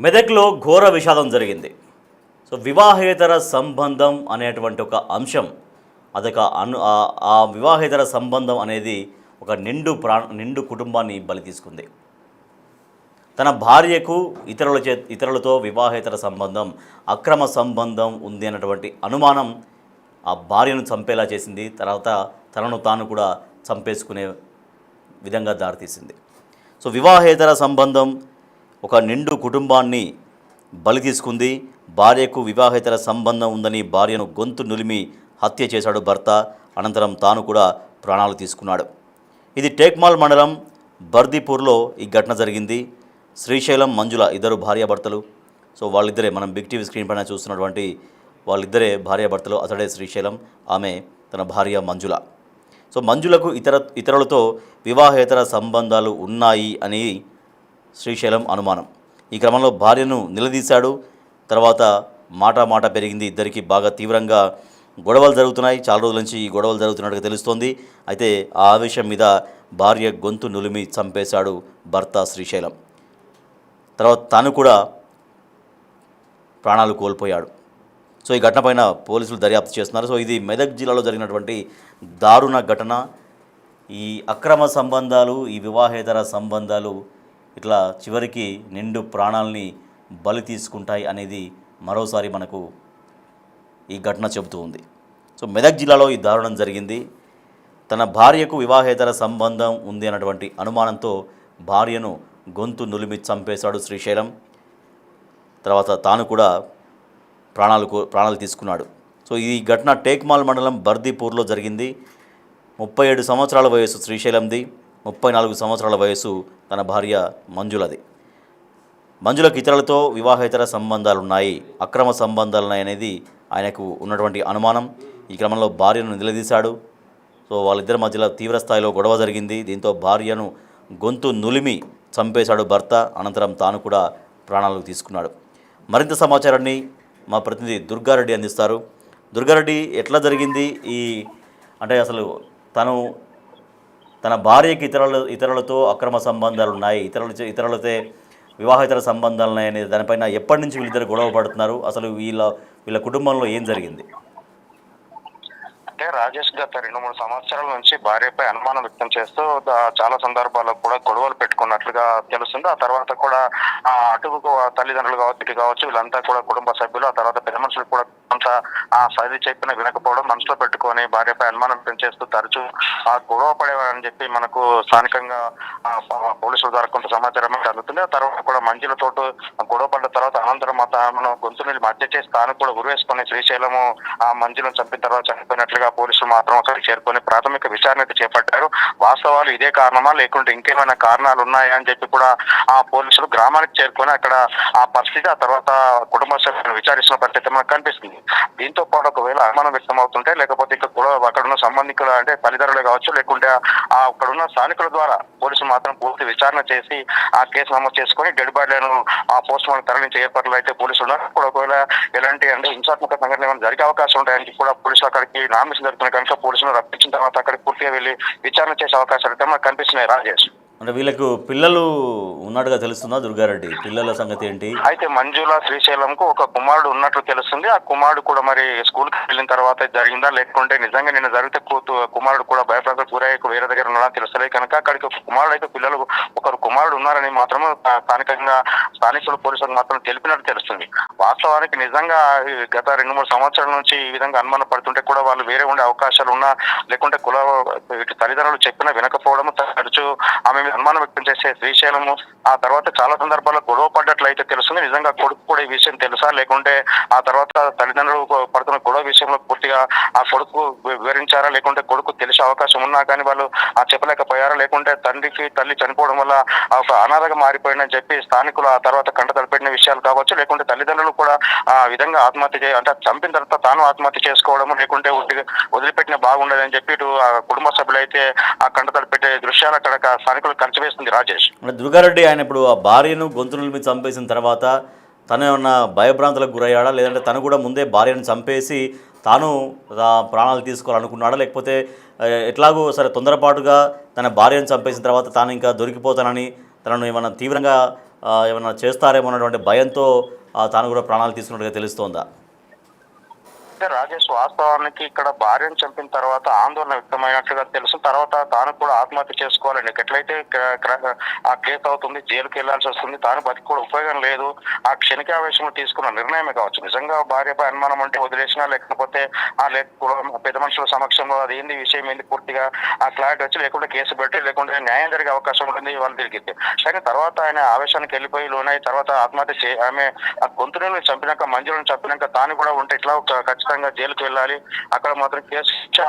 మెదక్లో ఘోర విషాదం జరిగింది. సో వివాహేతర సంబంధం అనేటువంటి ఒక అంశం అదొక ఆ వివాహేతర సంబంధం అనేది ఒక నిండు కుటుంబాన్ని బలి తీసుకుంది. తన భార్యకు ఇతరులతో వివాహేతర సంబంధం, అక్రమ సంబంధం ఉంది అన్నటువంటి అనుమానం ఆ భార్యను చంపేలా చేసింది. తర్వాత తనను తాను కూడా చంపేసుకునే విధంగా దారితీసింది. సో వివాహేతర సంబంధం ఒక నిండు కుటుంబాన్ని బలి తీసుకుంది. భార్యకు వివాహేతర సంబంధం ఉందని భార్యను గొంతు నులిమి హత్య చేశాడు భర్త. అనంతరం తాను కూడా ప్రాణాలు తీసుకున్నాడు. ఇది టేక్మాల్ మండలం బర్దీపూర్లో ఈ ఘటన జరిగింది. శ్రీశైలం, మంజుల ఇద్దరు భార్యాభర్తలు. సో వాళ్ళిద్దరే మనం బిగ్ టీవీ స్క్రీన్ పైన చూస్తున్నటువంటి వాళ్ళిద్దరే భార్యాభర్తలు. అతడే శ్రీశైలం, ఆమె తన భార్య మంజుల. సో మంజులకు ఇతరులతో వివాహేతర సంబంధాలు ఉన్నాయి అని శ్రీశైలం అనుమానం. ఈ క్రమంలో భార్యను నిలదీశాడు. తర్వాత మాట పెరిగింది. ఇద్దరికి బాగా తీవ్రంగా గొడవలు జరుగుతున్నాయి. చాలా రోజుల నుంచి ఈ గొడవలు జరుగుతున్నట్టుగా తెలుస్తోంది. అయితే ఆ ఆవేశం మీద భార్య గొంతు నులిమి చంపేశాడు భర్త శ్రీశైలం. తర్వాత తాను కూడా ప్రాణాలు కోల్పోయాడు. సో ఈ ఘటన పైన పోలీసులు దర్యాప్తు చేస్తున్నారు. సో ఇది మెదక్ జిల్లాలో జరిగినటువంటి దారుణ ఘటన. ఈ అక్రమ సంబంధాలు, ఈ వివాహేతర సంబంధాలు ఇట్లా చివరికి నిండు ప్రాణాలని బలి తీసుకుంటాయి అనేది మరోసారి మనకు ఈ ఘటన చెబుతూ ఉంది. సో మెదక్ జిల్లాలో ఈ దారుణం జరిగింది. తన భార్యకు వివాహేతర సంబంధం ఉంది అన్నటువంటి అనుమానంతో భార్యను గొంతు నులిమి చంపేశాడు శ్రీశైలం. తర్వాత తాను కూడా ప్రాణాలు తీసుకున్నాడు. సో ఈ ఘటన టేక్మాల్ మండలం బర్దీపూర్లో జరిగింది. 37 సంవత్సరాల వయసు శ్రీశైలంది, 34 సంవత్సరాల వయసు తన భార్య మంజులది. మంజులకు ఇతరులతో వివాహేతర సంబంధాలున్నాయి, అక్రమ సంబంధాలున్నాయనేది ఆయనకు ఉన్నటువంటి అనుమానం. ఈ క్రమంలో భార్యను నిలదీశాడు. సో వాళ్ళిద్దరి మధ్యలో తీవ్రస్థాయిలో గొడవ జరిగింది. దీంతో భార్యను గొంతు నులిమి చంపేశాడు భర్త. అనంతరం తాను కూడా ప్రాణాలు తీసుకున్నాడు. మరింత సమాచారాన్ని మా ప్రతినిధి దుర్గారెడ్డి అందిస్తారు. దుర్గారెడ్డి, ఎట్లా జరిగింది అంటే అసలు తన భార్యకి ఇతరులతో అక్రమ సంబంధాలు ఉన్నాయి, ఇతరులతో వివాహేతర సంబంధాలు ఉన్నాయనే దానిపైన ఎప్పటి నుంచి వీళ్ళిద్దరు గొడవ పడుతున్నారు? అసలు వీళ్ళ కుటుంబంలో ఏం జరిగింది? అంటే రాజేష్ గత 2-3 సంవత్సరాల నుంచి భార్యపై అనుమానం వ్యక్తం చేస్తూ చాలా సందర్భాల్లో కూడా గొడవలు పెట్టుకున్నట్లుగా తెలుస్తుంది. ఆ తర్వాత కూడా అటు తల్లిదండ్రులు కావచ్చు వీళ్ళంతా కూడా కుటుంబ సభ్యులు, ఆ తర్వాత పెద్ద మనుషులు కూడా కొంత సరి చెప్పిన వినకపోవడం మనసులో పెట్టుకొని భార్యపై అనుమానం వ్యక్తం చేస్తూ తరచూ గొడవ పడేవారని చెప్పి మనకు స్థానికంగా పోలీసుల ద్వారా కొంత సమాచారం అందుతుంది. ఆ తర్వాత కూడా మంజులతో గొడవ పడ్డ తర్వాత అనంతరం మనం గొంతుని మధ్య చేసి తాను కూడా ఉరివేసుకొని శ్రీశైలము మంజులను చంపిన తర్వాత చనిపోయినట్లుగా పోలీసులు మాత్రం అక్కడికి చేరుకొని ప్రాథమిక విచారణ చేపట్టారు. వాస్తవాలు ఇదే కారణమా లేకుంటే ఇంకేమైనా కారణాలు ఉన్నాయా అని చెప్పి కూడా పోలీసులు గ్రామానికి చేరుకొని అక్కడ ఆ పరిస్థితి, ఆ తర్వాత కుటుంబ సభ్యులను విచారిస్తున్న పరిస్థితి మనకు కనిపిస్తుంది. దీంతో పాటు ఒకవేళ అనుమానం వ్యక్తం అవుతుంటే లేకపోతే ఇక్కడ కూడా అక్కడున్న సంబంధికులు అంటే తల్లిదండ్రులు కావచ్చు లేకుంటే అక్కడున్న స్థానికుల ద్వారా పోలీసులు మాత్రం పూర్తి విచారణ చేసి ఆ కేసు నమోదు చేసుకుని డెడ్ బాడీలను పోస్ట్ మార్టం తరలించే ఏర్పాట్లు అయితే పోలీసులు ఉన్నారు. కూడా ఒకవేళ ఎలాంటి అంటే హింసాత్మక సంఘటన ఏమైనా జరిగే అవకాశం ఉంటాయని కూడా పోలీసులు అక్కడికి నామినేషన్ జరుగుతున్నాయి కనుక పోలీసులు రప్పించిన తర్వాత అక్కడికి పూర్తిగా వెళ్ళి విచారణ చేసే అవకాశాలు అయితే మనకు కనిపిస్తున్నాయి. రాజేష్, అంటే వీళ్ళకు పిల్లలు ఉన్నట్టుగా తెలుస్తుందా దుర్గారెడ్డి? పిల్లల సంగతి ఏంటి? అయితే మంజుల శ్రీశైలంకు ఒక కుమారుడు ఉన్నట్లు తెలుస్తుంది. ఆ కుమారుడు కూడా మరి స్కూల్కి వెళ్ళిన తర్వాత జరిగిందా లేకుంటే నిజంగా నిన్న జరిగితే కుమారుడు కూడా భయప్రాంతాలకు గురయ్యే వేరే దగ్గర ఉన్నాడా తెలుస్తలేదు కనుక అక్కడికి ఒక కుమారుడు అయితే పిల్లలు ఒకరు కుమారుడు ఉన్నారని మాత్రం స్థానికులు పోలీసులకు మాత్రం తెలిపినట్టు తెలుస్తుంది. వాస్తవానికి నిజంగా గత 2-3 సంవత్సరాల నుంచి ఈ విధంగా అనుమానం పడుతుంటే కూడా వాళ్ళు వేరే ఉండే అవకాశాలు ఉన్నా లేకుంటే తల్లిదండ్రులు చెప్పినా వినకపోవడం తరచూ ఆమె అనుమానం వ్యక్తం చేసే శ్రీశైలము ఆ తర్వాత చాలా సందర్భాల్లో గొడవ పడ్డట్లయితే తెలుస్తుంది. నిజంగా కొడుకు కూడా ఈ విషయం తెలుసా లేకుంటే ఆ తర్వాత తల్లిదండ్రులు పడుతున్న గొడవ విషయంలో పూర్తిగా ఆ కొడుకు వివరించారా లేకుంటే కొడుకు తెలిసే అవకాశం ఉన్నా కానీ వాళ్ళు చెప్పలేకపోయారా లేకుంటే తల్లి చనిపోవడం వల్ల ఒక అనాథగా మారిపోయిందని చెప్పి స్థానికులు ఆ తర్వాత కంట తలపెట్టిన విషయాలు కావచ్చు లేకుంటే తల్లిదండ్రులు కూడా ఆ విధంగా ఆత్మహత్య అంటే చంపిన తర్వాత తాను ఆత్మహత్య చేసుకోవడం లేకుంటే వదిలిపెట్టిన బాగుండదని చెప్పి ఇటు కుటుంబ సభ్యులు అయితే ఆ కంట తలపెట్టే దృశ్యాలు అక్కడ స్థానికులు కలిసివేస్తుంది. రాజేష్, దుర్గారెడ్డి, ఆయన ఇప్పుడు ఆ భార్యను గొంతుల మీద చంపేసిన తర్వాత తను ఏమన్నా భయభ్రాంతులకు గురయ్యాడా లేదంటే తను కూడా ముందే భార్యను చంపేసి తాను ప్రాణాలు తీసుకోవాలనుకున్నాడా లేకపోతే ఎట్లాగో సరే తొందరపాటుగా తన భార్యను చంపేసిన తర్వాత తాను ఇంకా దొరికిపోతానని తనను ఏమన్నా తీవ్రంగా ఏమైనా చేస్తారేమో అన్నటువంటి భయంతో తాను కూడా ప్రాణాలు తీసుకున్నట్టుగా తెలుస్తోందా? రాజేష్, వాస్తవానికి ఇక్కడ భార్యను చంపిన తర్వాత ఆందోళన వ్యక్తమైనట్లుగా తెలుసు. తర్వాత తాను కూడా ఆత్మహత్య చేసుకోవాలండి. ఎట్లయితే ఆ కేసు అవుతుంది, జైలుకి వెళ్లాల్సి వస్తుంది, తాను బతికి కూడా ఉపయోగం లేదు. ఆ క్షణికావేశంలో తీసుకున్న నిర్ణయమే కావచ్చు. నిజంగా భార్యపై అనుమానం అంటే వదిలేసినా, లేకపోతే పెద్ద మనుషుల సమక్షంలో అది ఏంది విషయం ఏంది పూర్తిగా ఆ క్లారిటీ వచ్చి, లేకుంటే కేసు పెట్టి, లేకుంటే న్యాయం జరిగే అవకాశం ఉంటుంది వాళ్ళు తిరిగితే. కానీ తర్వాత ఆయన ఆవేశానికి వెళ్ళిపోయి లోనై తర్వాత ఆత్మహత్య ఆమె ఆ గొంతుని చంపినాక, మంజులను చంపినాక తాను కూడా ఉంటే ఇట్లా ఖచ్చితంగా జైలుకి వెళ్ళాలి, అక్కడ మాత్రం కేసు శిక్ష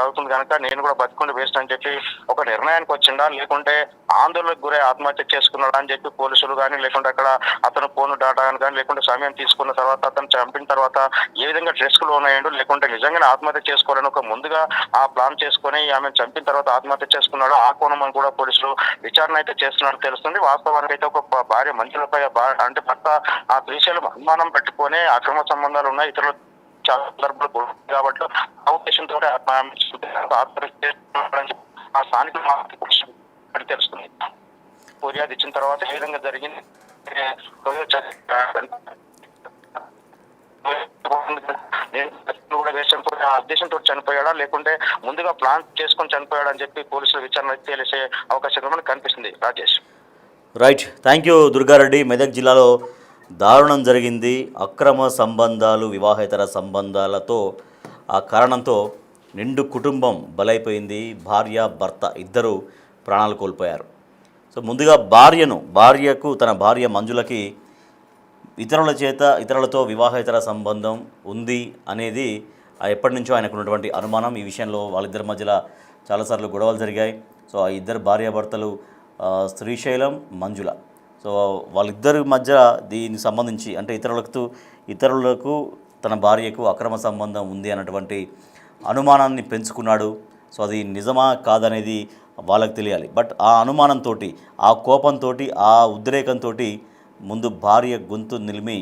అవుతుంది కనుక నేను కూడా బతుకుండి వేస్ట్ అని చెప్పి ఒక నిర్ణయానికి వచ్చిందా, లేకుంటే ఆందోళనకు గురై ఆత్మహత్య చేసుకున్నాడా అని చెప్పి పోలీసులు కానీ, లేకుంటే అక్కడ అతను ఫోన్ డాటా కానీ, లేకుంటే సమయం తీసుకున్న తర్వాత అతను చంపిన తర్వాత ఏ విధంగా డ్రెస్ కు లోనయ్యాడు, లేకుంటే నిజంగానే ఆత్మహత్య చేసుకోవాలని ఒక ముందుగా ఆ ప్లాన్ చేసుకుని ఆమె చంపిన తర్వాత ఆత్మహత్య చేసుకున్నాడు, ఆ కోణం అని కూడా పోలీసులు విచారణ అయితే చేస్తున్నట్టు తెలుస్తుంది. వాస్తవానికి అయితే ఒక భార్య మంచులపై అంటే భర్త ఆ శ్రీశైలం అనుమానం పెట్టుకుని అక్రమ సంబంధాలు ఉన్నాయి, ఇతరులు చాలా సందర్భాలు కాబట్టి ఆ ఉద్దేశంతో ఆ స్థానికులు తెలుస్తుంది. ఫిర్యాదు ఇచ్చిన తర్వాత ఏ విధంగా జరిగింది కూడా వేషంతో ఆ ఉద్దేశంతో చనిపోయాడా, లేకుంటే ముందుగా ప్లాన్ చేసుకొని చనిపోయాడా అని చెప్పి పోలీసుల విచారణ తెలిసే అవకాశం మనకు కనిపిస్తుంది. Rajesh, right, thank you Durga Reddy. Medak జిల్లాలో దారుణం జరిగింది. అక్రమ సంబంధాలు, వివాహేతర సంబంధాలతో ఆ కారణంతో నిండు కుటుంబం బలైపోయింది. భార్య భర్త ఇద్దరు ప్రాణాలు కోల్పోయారు. సో ముందుగా భార్యకు తన భార్య మంజులకి ఇతరులతో వివాహేతర సంబంధం ఉంది అనేది ఎప్పటి నుంచో ఆయనకు ఉన్నటువంటి అనుమానం. ఈ విషయంలో వాళ్ళిద్దరి మధ్యలో చాలాసార్లు గొడవలు జరిగాయి. సో ఆ ఇద్దరు భార్యాభర్తలు శ్రీశైలం, మంజుల. సో వాళ్ళిద్దరి మధ్య దీనికి సంబంధించి అంటే ఇతరులకు తన భార్యకు అక్రమ సంబంధం ఉంది అన్నటువంటి అనుమానాన్ని పెంచుకున్నాడు. సో అది నిజమా కాదనేది వాళ్ళకి తెలియాలి. బట్ ఆ అనుమానంతో, ఆ కోపంతో, ఆ ఉద్రేకంతో ముందు భార్య గొంతు నిలిమి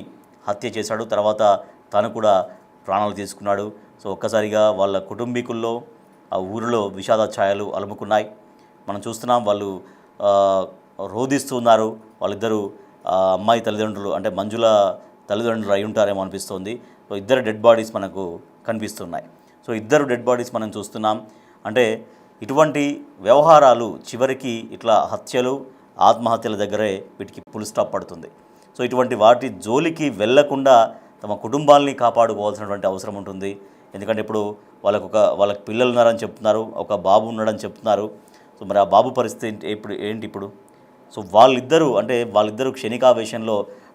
హత్య చేశాడు. తర్వాత తను కూడా ప్రాణాలు తీసుకున్నాడు. సో ఒక్కసారిగా వాళ్ళ కుటుంబీకుల్లో ఆ ఊరిలో విషాద ఛాయలు అలుముకున్నాయి. మనం చూస్తున్నాం, వాళ్ళు రోధిస్తున్నారు. వాళ్ళిద్దరూ అమ్మాయి తల్లిదండ్రులు అంటే మంజుల తల్లిదండ్రులు అయి ఉంటారేమో అనిపిస్తోంది. సో ఇద్దరు డెడ్ బాడీస్ మనకు కనిపిస్తున్నాయి. సో ఇద్దరు డెడ్ బాడీస్ మనం చూస్తున్నాం. అంటే ఇటువంటి వ్యవహారాలు చివరికి ఇట్లా హత్యలు, ఆత్మహత్యల దగ్గరే వీటికి ఫుల్ స్టాప్ పడుతుంది. సో ఇటువంటి వాటి జోలికి వెళ్లకుండా తమ కుటుంబాలని కాపాడుకోవాల్సినటువంటి అవసరం ఉంటుంది. ఎందుకంటే ఇప్పుడు వాళ్ళకి పిల్లలు ఉన్నారని చెప్తున్నారు, ఒక బాబు ఉన్నాడని చెప్తున్నారు. సో మరి ఆ బాబు పరిస్థితి ఇప్పుడు సో వాళ్ళిద్దరూ క్షణికావేశంలో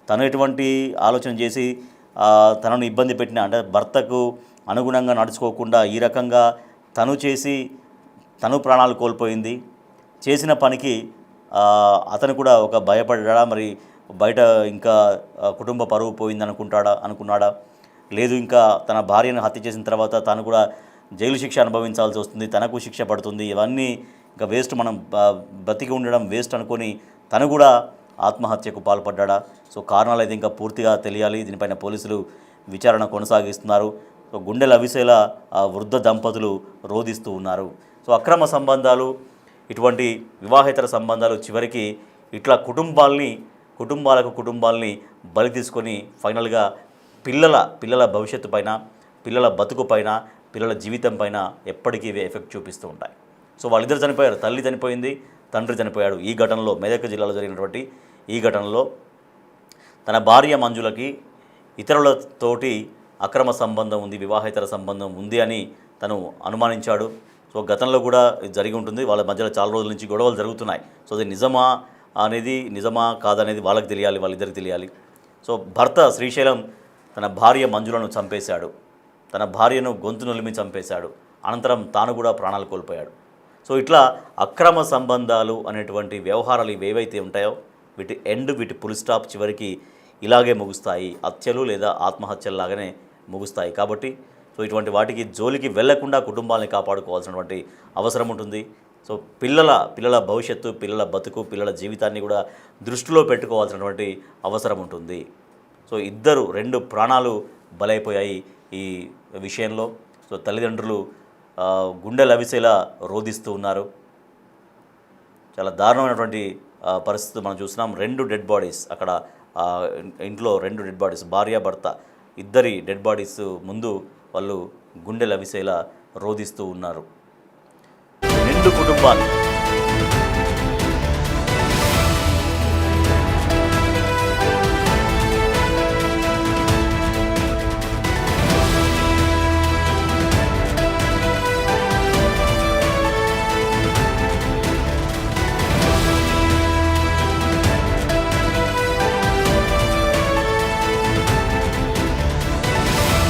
తను ఎటువంటి ఆలోచన చేసి తనను ఇబ్బంది పెట్టిన అంటే భర్తకు అనుగుణంగా నడుచుకోకుండా ఈ రకంగా తను ప్రాణాలు కోల్పోయింది. చేసిన పనికి అతను కూడా ఒక భయపడ్డా, మరి బయట ఇంకా కుటుంబ పరువు పోయింది అనుకున్నాడా, లేదు ఇంకా తన భార్యను హత్య చేసిన తర్వాత తాను కూడా జైలు శిక్ష అనుభవించాల్సి వస్తుంది, తనకు శిక్ష పడుతుంది, ఇవన్నీ ఇంకా వేస్ట్, మనం బ్రతికి ఉండడం వేస్ట్ అనుకొని తను కూడా ఆత్మహత్యకు పాల్పడ్డా. సో కారణాలు అయితే ఇంకా పూర్తిగా తెలియాలి. దీనిపైన పోలీసులు విచారణ కొనసాగిస్తున్నారు. సో గుండెలు అవిసేలా వృద్ధ దంపతులు రోధిస్తూ ఉన్నారు. సో అక్రమ సంబంధాలు, ఇటువంటి వివాహేతర సంబంధాలు చివరికి ఇట్లా కుటుంబాలని బలి తీసుకొని ఫైనల్గా పిల్లల భవిష్యత్తు పైన, పిల్లల బతుకు పైన, పిల్లల జీవితం పైన ఎప్పటికీ ఇవే ఎఫెక్ట్ చూపిస్తూ ఉంటాయి. సో వాళ్ళిద్దరు చనిపోయారు, తల్లి చనిపోయింది, తండ్రి చనిపోయాడు. ఈ ఘటనలో, మెదక్ జిల్లాలో జరిగినటువంటి ఈ ఘటనలో తన భార్య మంజులకి ఇతరులతోటి అక్రమ సంబంధం ఉంది, వివాహేతర సంబంధం ఉంది అని తను అనుమానించాడు. సో గతంలో కూడా జరిగి ఉంటుంది. వాళ్ళ మధ్యలో చాలా రోజుల నుంచి గొడవలు జరుగుతున్నాయి. సో అది నిజమా కాదనేది వాళ్ళకి తెలియాలి, వాళ్ళిద్దరికి తెలియాలి. సో భర్త శ్రీశైలం తన భార్య మంజులను చంపేశాడు, తన భార్యను గొంతు నులిమి చంపేశాడు. అనంతరం తాను కూడా ప్రాణాలు కోల్పోయాడు. సో ఇట్లా అక్రమ సంబంధాలు అనేటువంటి వ్యవహారాలు ఇవేవైతే ఉంటాయో వీటి ఫుల్ స్టాప్ చివరికి ఇలాగే ముగుస్తాయి, హత్యలు లేదా ఆత్మహత్యల్లాగానే ముగుస్తాయి. కాబట్టి సో ఇటువంటి వాటికి జోలికి వెళ్లకుండా కుటుంబాలని కాపాడుకోవాల్సినటువంటి అవసరం ఉంటుంది. సో పిల్లల భవిష్యత్తు, పిల్లల బతుకు, పిల్లల జీవితాన్ని కూడా దృష్టిలో పెట్టుకోవాల్సినటువంటి అవసరం ఉంటుంది. సో 2 ప్రాణాలు బలైపోయాయి ఈ విషయంలో. సో తల్లిదండ్రులు గుండెలు అవిసేలా రోధిస్తూ ఉన్నారు. చాలా దారుణమైనటువంటి పరిస్థితి మనం చూస్తున్నాం. 2 డెడ్ బాడీస్ అక్కడ ఇంట్లో 2 డెడ్ బాడీస్, భార్యాభర్త ఇద్దరి డెడ్ బాడీస్ ముందు వాళ్ళు గుండెలు అవిసేలా రోదిస్తూ ఉన్నారు. నిండు కుటుంబాన్ని